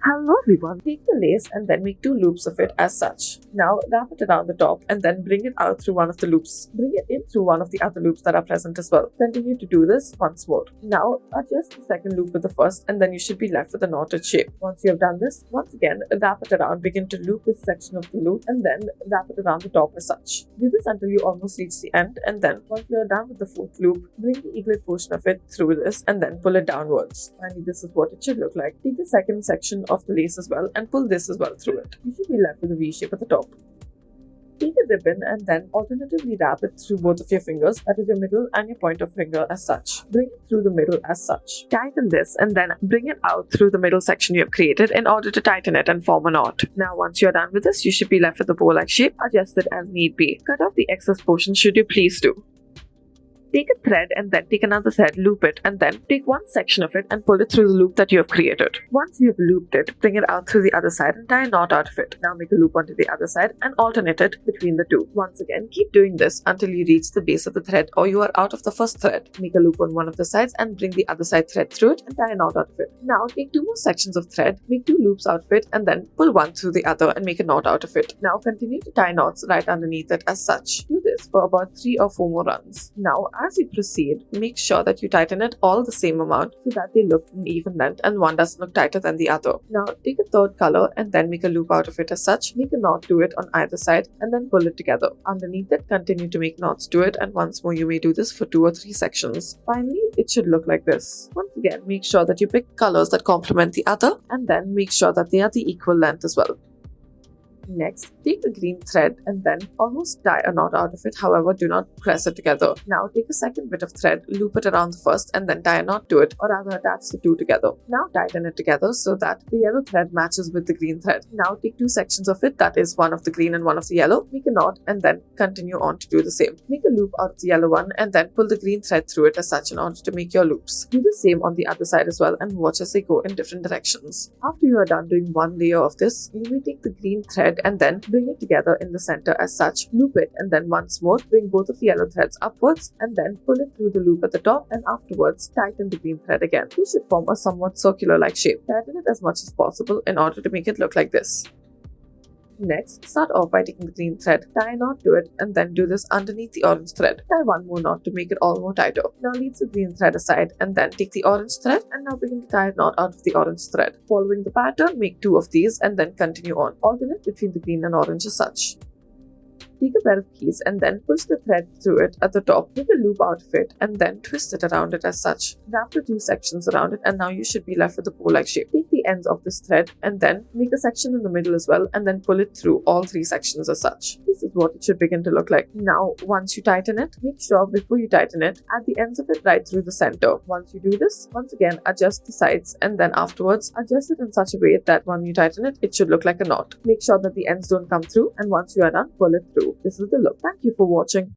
Hello everyone, take the lace and then make 2 loops of it as such. Now wrap it around the top and then bring it out through one of the loops. Bring it in through one of the other loops that are present as well. Continue to do this once more. Now adjust the second loop with the first and then you should be left with a knotted shape. Once you have done this, once again wrap it around, begin to loop this section of the loop and then wrap it around the top as such. Do this until you almost reach the end and then once you are done with the 4th loop, bring the eaglet portion of it through this and then pull it downwards. Finally, this is what it should look like. Take the second section of the lace as well and pull this as well through it. You should be left with a V shape at the top. Take a ribbon and then alternatively wrap it through both of your fingers, that is your middle and your pointer finger as such. Bring it through the middle as such. Tighten this and then bring it out through the middle section you have created in order to tighten it and form a knot. Now once you are done with this, you should be left with a bow-like shape. Adjust it as need be. Cut off the excess portion should you please do. Take a thread and then take another thread, loop it, and then take one section of it and pull it through the loop that you have created. Once you have looped it, bring it out through the other side and tie a knot out of it. Now make a loop onto the other side and alternate it between the two. Once again, keep doing this until you reach the base of the thread or you are out of the first thread. Make a loop on one of the sides and bring the other side thread through it and tie a knot out of it. Now take 2 more sections of thread, make 2 loops out of it and then pull one through the other and make a knot out of it. Now continue to tie knots right underneath it as such. Do this for about 3 or 4 more runs. Now as you proceed, make sure that you tighten it all the same amount so that they look an even length and one doesn't look tighter than the other. Now take a third color and then make a loop out of it as such. Make a knot to it on either side and then pull it together. Underneath it, continue to make knots to it and once more you may do this for 2 or 3 sections. Finally, it should look like this. Once again, make sure that you pick colors that complement the other and then make sure that they are the equal length as well. Next, take the green thread and then almost tie a knot out of it, however do not press it together. Now take a second bit of thread, loop it around the first and then tie a knot to it or rather attach the two together. Now tighten it together so that the yellow thread matches with the green thread. Now take 2 sections of it, that is one of the green and one of the yellow, make a knot and then continue on to do the same. Make a loop out of the yellow one and then pull the green thread through it as such in order to make your loops. Do the same on the other side as well and watch as they go in different directions. After you are done doing one layer of this, you may take the green thread and then bring it together in the center as such, loop it and then once more bring both of the yellow threads upwards and then pull it through the loop at the top and afterwards tighten the green thread again. This should form a somewhat circular like shape. Tighten it as much as possible in order to make it look like this. Next, start off by taking the green thread, tie a knot to it and then do this underneath the orange thread. Tie one more knot to make it all more tighter. Now leave the green thread aside and then take the orange thread and now begin to tie a knot out of the orange thread. Following the pattern, make 2 of these and then continue on. Alternate between the green and orange as such. Take a pair of keys and then push the thread through it at the top. Make a loop out of it and then twist it around it as such. Wrap the 2 sections around it and now you should be left with a bow-like shape. Take the ends of this thread and then make a section in the middle as well and then pull it through all 3 sections as such. This is what it should begin to look like. Now, once you tighten it, make sure before you tighten it, add the ends of it right through the center. Once you do this, once again adjust the sides and then afterwards adjust it in such a way that when you tighten it, it should look like a knot. Make sure that the ends don't come through and once you are done, pull it through. This is the look. Thank you for watching.